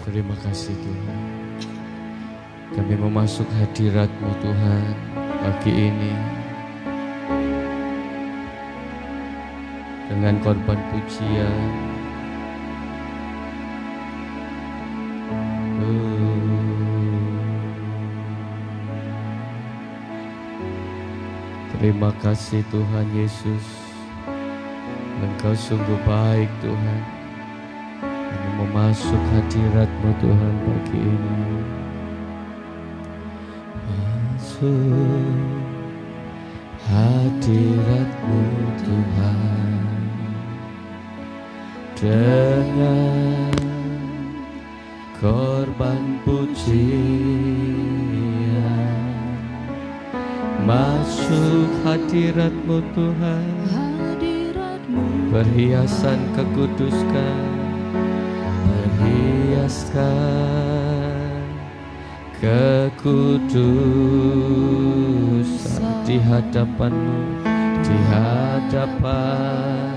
Terima kasih Tuhan. Kami memasuk hadirat-Mu Tuhan pagi ini dengan korban pujian. Terima kasih Tuhan Yesus. Engkau sungguh baik Tuhan. Kami memasuk hadirat-Mu Tuhan pagi ini. Masuk hadirat-Mu Tuhan dengan korban pujian. Masuk hadirat-Mu Tuhan, perhiasan kekuduskan, perhiaskan kekudusan di hadapan-Mu, di hadapan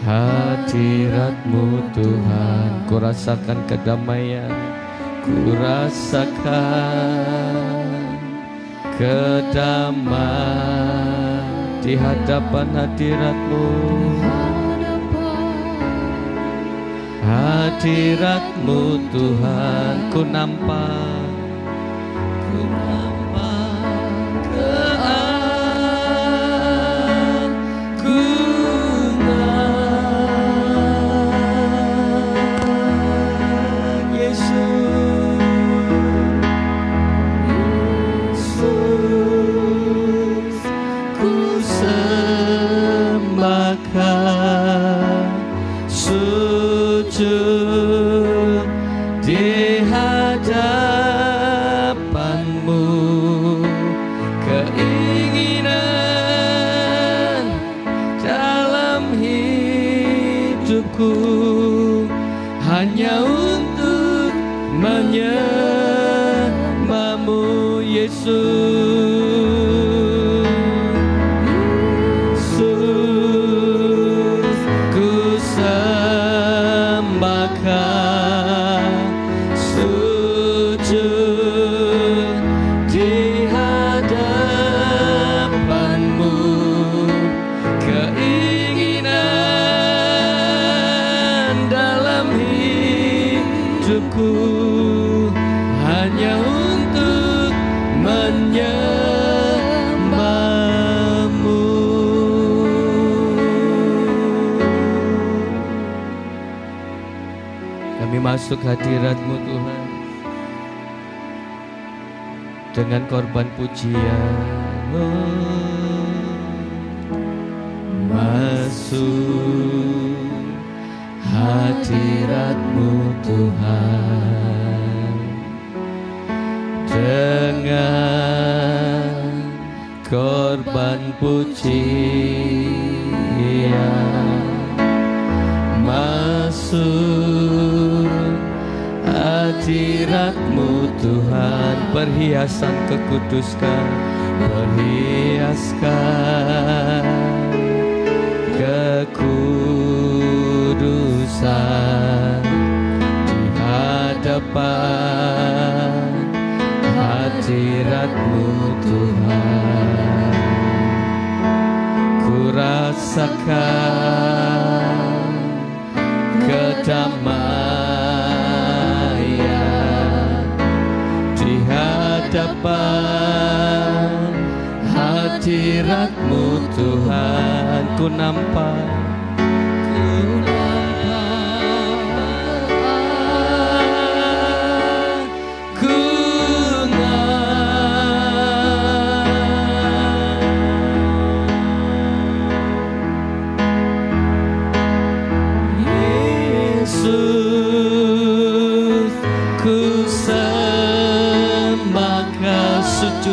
hadirat-Mu Tuhan. Ku rasakan kedamaian, ku rasakan kedamaian di hadapan hadirat-Mu. Hadirat-Mu Tuhan, ku nampak di hadapan-Mu, keinginan dalam hidupku hanya untuk menyembah-Mu Yesus. Hanya untuk menyembah-Mu. Kami masuk hadirat-Mu Tuhan dengan korban pujian. Masuk hadirat-Mu Tuhan dengan korban pujian. Masuk hadirat-Mu Tuhan, perhiasan kekuduskan, perhiaskan kekudusan di hadapan hadirat-Mu Tuhan. Ku rasakan kedamaian di hadapan hadirat-Mu Tuhan. Ku nampak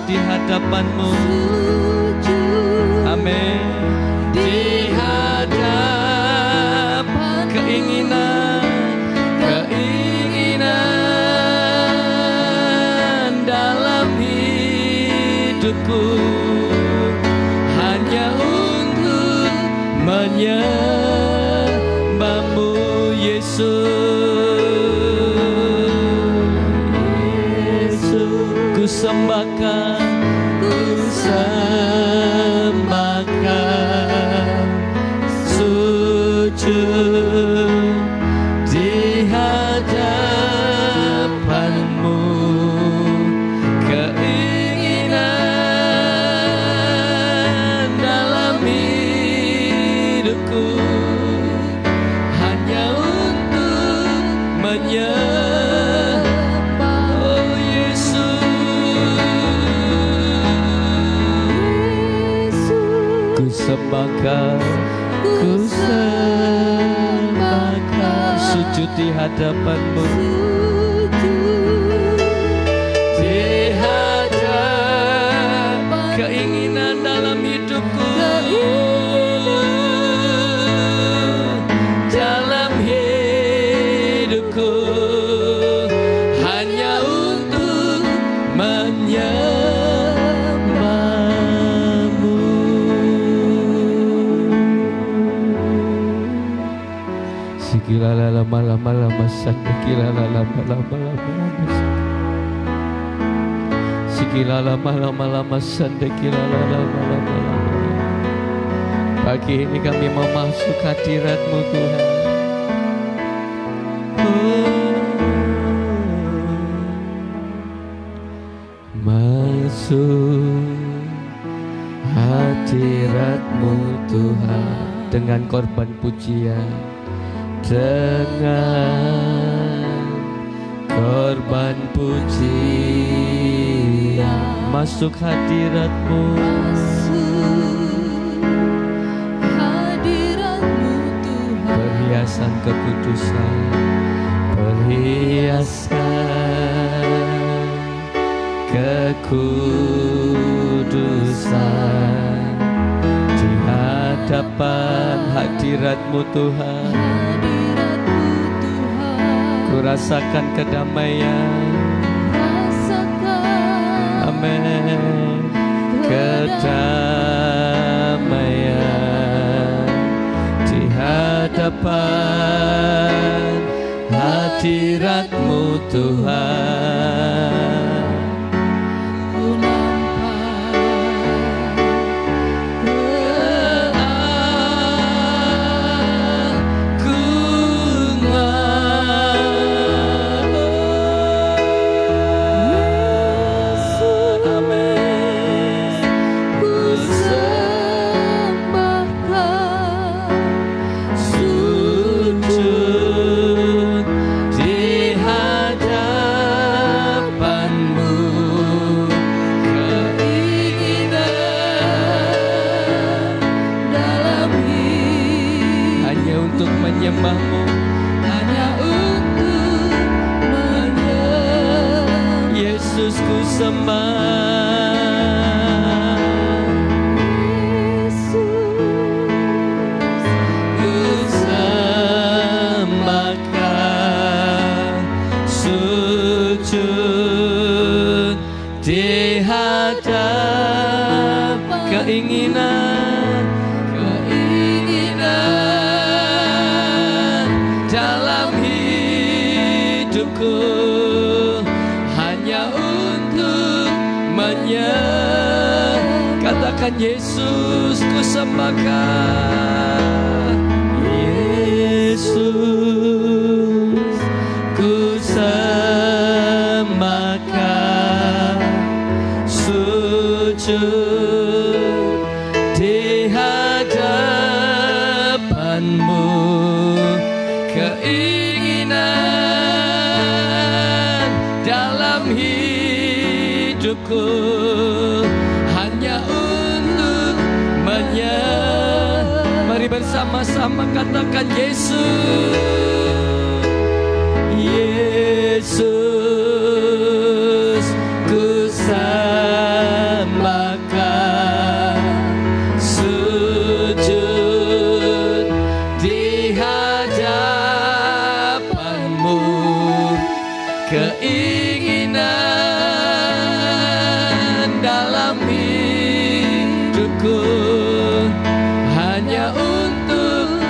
di hadapan-Mu. Amin. Di hadapan keinginan dalam hidupku hanya untuk menyembah-Mu Yesus. sembahkan, ku sembahkan, sujud di hadapan-Mu, keinginan dalam hidupku hanya untuk menyembah, oh Yesus. Ku sembahkan, ku sembahkan, sujud di hadapan-Mu, di hadapan, keinginan dalam hidupku, dalam hidupku hanya untuk menyembah-Mu. Sikila lama lama lama sakila lama lama lama, sikila lama lama lama sakila lama lama lama. Pagi ini kami mau masuk hadirat-Mu Tuhan. Masuk hadirat-Mu Tuhan dengan korban pujian, dengan korban pujian. Masuk hadirat-Mu, perhiasan kekudusan, perhiasan kekudusan, di hadapan hadirat-Mu Tuhan. Ku rasakan kedamaian, amin, kedamaian di hadapan hadirat-Mu Tuhan. Menyembah-Mu, hanya untuk menyembah. Yesus ku sembah, Yesus ku sembahkan, sujud di hadap keinginan dalam hidupku hanya untuk menyembah. Katakan Yesus ku sembahkan, Yesus ku sembahkan, sujud di hadapan-Mu, keinginan dalam hidupku hanya untuk menyembah. Mari bersama-sama katakan Yesus, Yesus ku sembahkan, sujud di hadapan-Mu, keinginan dalam hidupku hanya untuk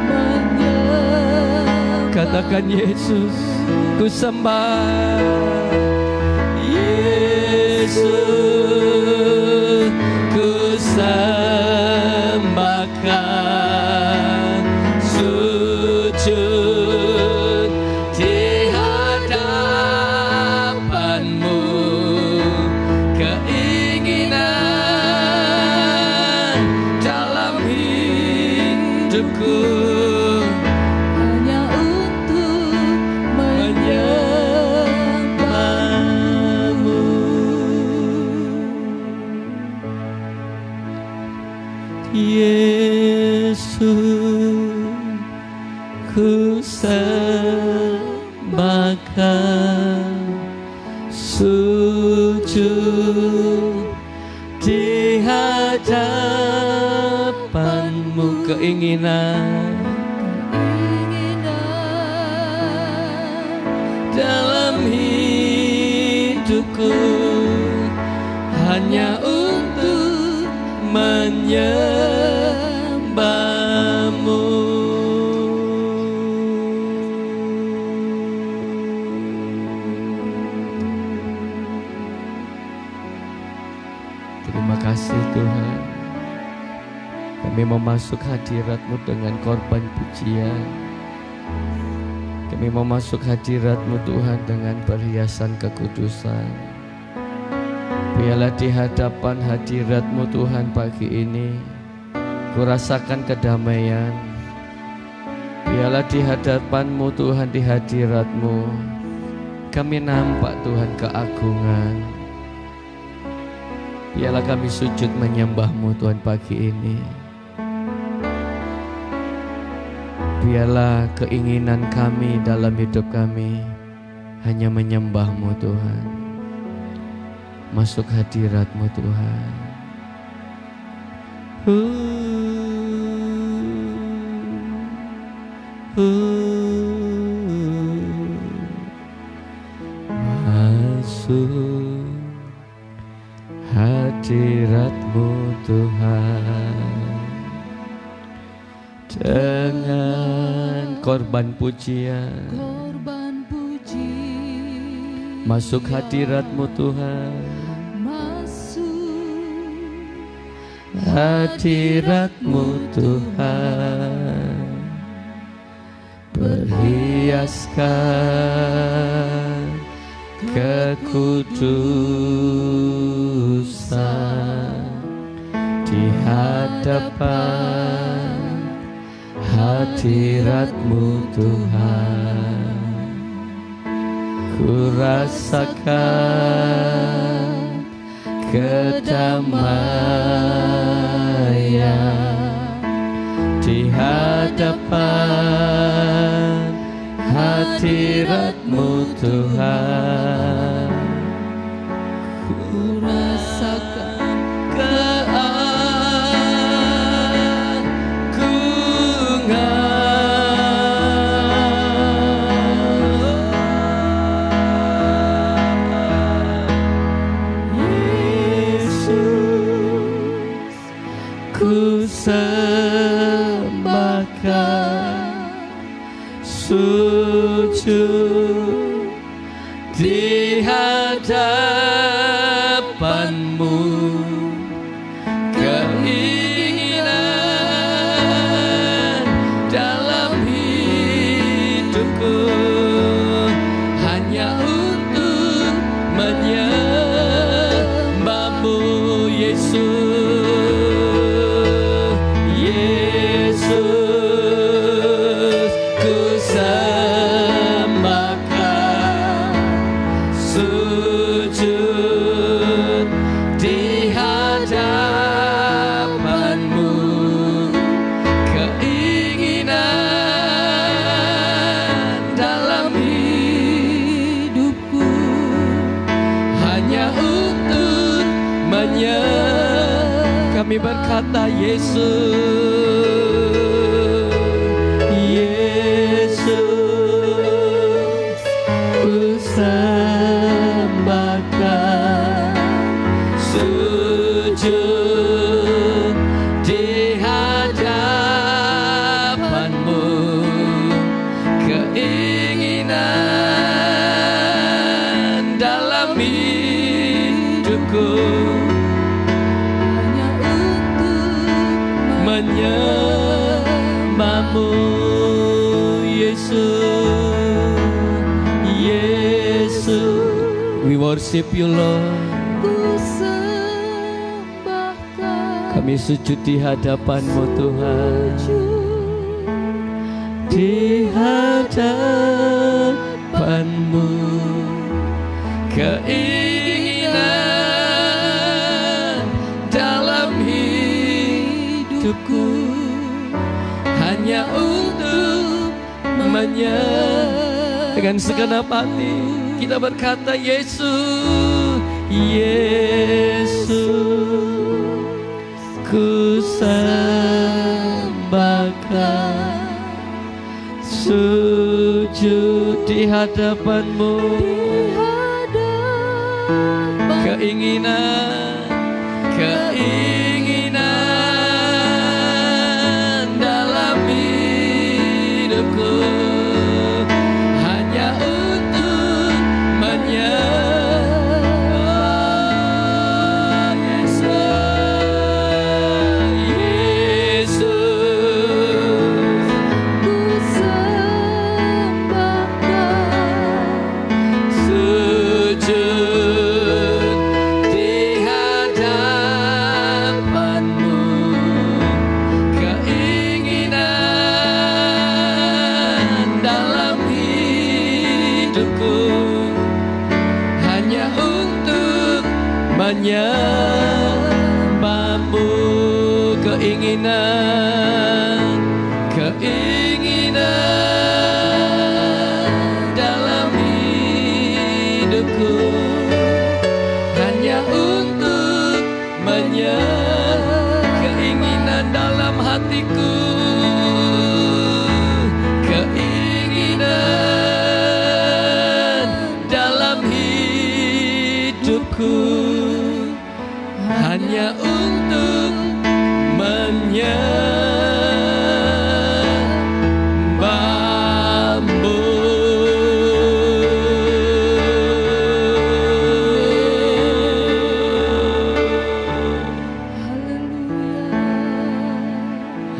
menyembah. Katakan Yesus ku sembah, Yesus Yesus, ku sembahkan, sujud di hadapan-Mu, keinginan dalam hidupku hanya untuk menyembah-Mu. Yesus, ku sembahkan, sujud di hadapan-Mu, keinginan dalam hidupku hanya untuk menyembah-Mu. Terima kasih Tuhan, kami mau masuk hadirat-Mu dengan korban pujian. Kami mau masuk hadirat-Mu Tuhan dengan perhiasan kekudusan. Biarlah di hadapan hadirat-Mu Tuhan pagi ini ku rasakan kedamaian. Biarlah di hadapan-Mu Tuhan, di hadirat-Mu kami nampak Tuhan keagungan. Biarlah kami sujud menyembah-Mu Tuhan pagi ini. Biarlah keinginan kami dalam hidup kami hanya menyembah-Mu Tuhan. Masuk hadirat-Mu Tuhan. Masuk hadirat-Mu Tuhan dengan korban pujian. Masuk hadirat-Mu Tuhan, hadirat-Mu Tuhan, perhiaskan kekudusan di hadapan hadirat-Mu Tuhan. Ku rasakan kedamaian di hadapan hadirat-Mu Tuhan. Ku rasakan sembahkan, sujud di hadapan-Mu, keinginan dalam hidupku hanya untuk menyembah-Mu Yesus. Kami berkata Yesus, Yesus, ku sembahkan, sujud di hadapan-Mu, keinginan dalam hidup Yesus. We worship you Lord. Kami sujud di hadapan-Mu Tuhan. Di hadapan-Mu keinginan dalam hidupku hanya untuk dengan segenap hati kita berkata Yesus, Yesus, ku sembahkan, sujud di hadapan-Mu, keinginan dalam hidupku hanya untuk menyembah Yesus, Yesus, ku sembahkan, sujud di hadapan-Mu, keinginan dalam hidupku hanya untuk menyembah-Mu, keinginan dalam hidupku hanya untuk keinginan dalam hatiku, keinginan dalam hidupku hanya untuk menyembah-Mu.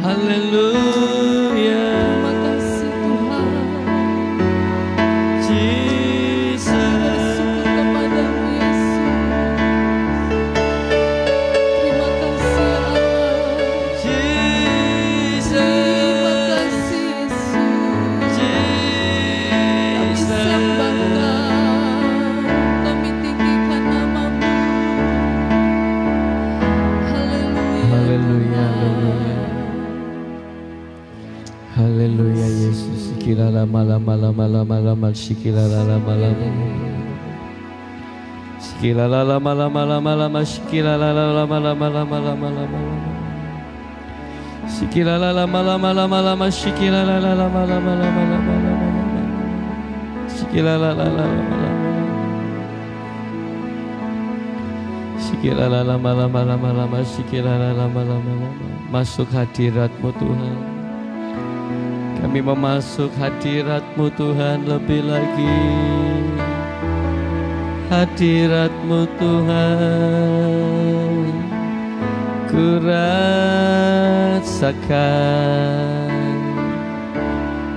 Haleluya. Terima kasih Tuhan. Jesus. Kepadamu Yesus. Terima kasih Allah. Jesus. Terima kasih Yesus. Jesus. Kami sembahkan, kami tinggikan nama-Mu. Haleluya. Haleluya. Haleluya. Haleluya Yesus. Sikilala malama lama lama lama sikilala lama lama. Sikilala lama lama lama lama sikilala lama lama lama lama lama. Sikilala lama lama lama lama sikilala lama lama lama lama lama. Sikilala lama lama. Sikilala lama lama lama lama sikilala lama lama lama. Masuk hadirat-Mu Tuhan. Kami memasuk hadirat-Mu Tuhan lebih lagi. Hadirat-Mu Tuhan, ku rasakan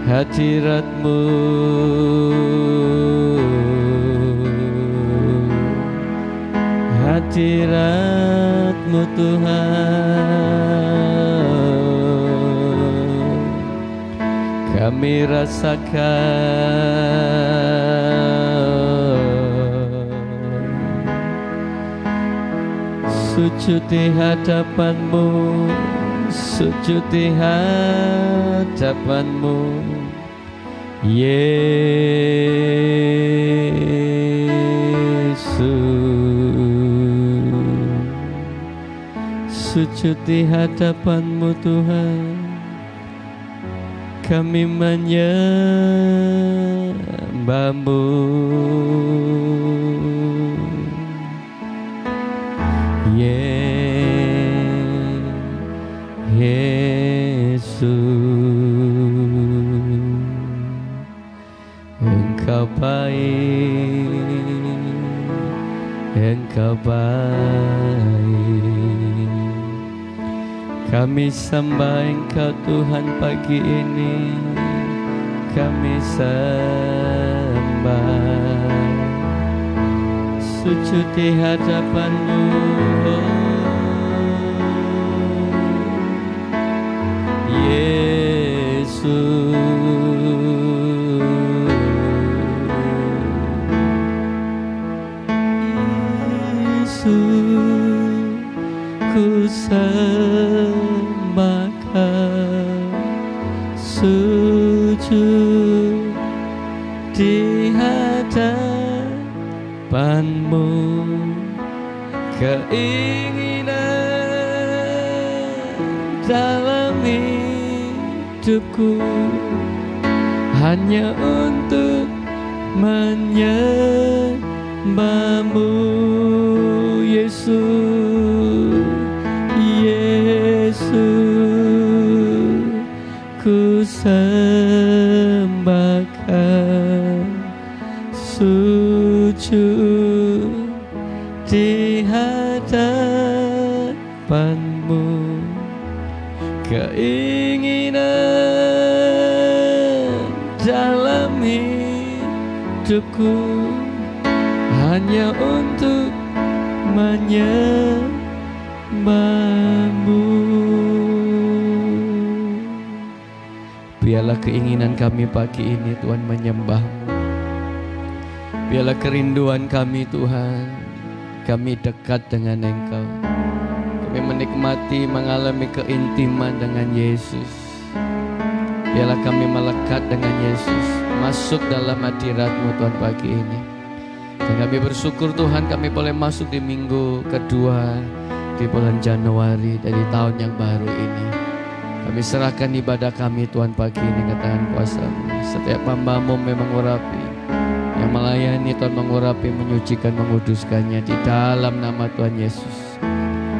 hadirat-Mu. Hadirat-Mu Tuhan, kami rasakan. Sujud di hadapan-Mu, sujud di hadapan-Mu, Yesus. Sujud di hadapan-Mu Tuhan, kami menyembah-Mu. Yesus, Engkau baik, Engkau baik. Kami sembah Engkau Tuhan pagi ini, kami sembah. sujud di hadapan-Mu. Yesus, ku sembahkan, sujud di hadapan-Mu. Keinginan dalam hidupku hanya untuk menyembah-Mu, Yesus. Yesus, ku sembahkan, sujud di hadapan-Mu. Keinginan dalam hidupku hanya untuk menyembah-Mu. Biarlah keinginan kami pagi ini Tuhan menyembah-Mu. Biarlah kerinduan kami Tuhan, kami dekat dengan Engkau. Kami menikmati mengalami keintiman dengan Yesus. Biarlah kami melekat dengan Yesus, masuk dalam hadirat-Mu Tuhan pagi ini. Dan kami bersyukur Tuhan kami boleh masuk di minggu kedua di bulan Januari dari tahun yang baru ini. Kami serahkan ibadah kami Tuhan pagi ini ke tangan kuasa-Mu. Setiap hamba-Mu memang mengurapi, yang melayani Tuhan mengurapi, menyucikan, menguduskannya di dalam nama Tuhan Yesus.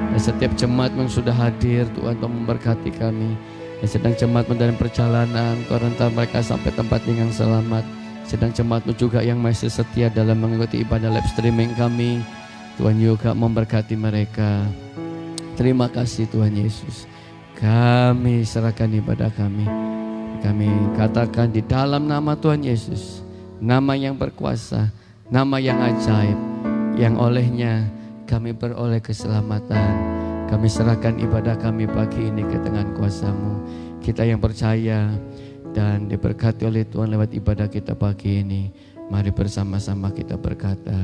Dan setiap jemaat yang sudah hadir Tuhan memberkati kami. Yang sedang jemaat dalam perjalanan Tuhan rentan mereka sampai tempat yang selamat. Sedang jemaat juga yang masih setia dalam mengikuti ibadah live streaming kami, Tuhan juga memberkati mereka. Terima kasih Tuhan Yesus. Kami serahkan ibadah kami. Kami katakan di dalam nama Tuhan Yesus, nama yang berkuasa, nama yang ajaib, yang olehnya kami beroleh keselamatan. Kami serahkan ibadah kami pagi ini ke tangan kuasa-Mu. Kita yang percaya dan diberkati oleh Tuhan lewat ibadah kita pagi ini, mari bersama-sama kita berkata,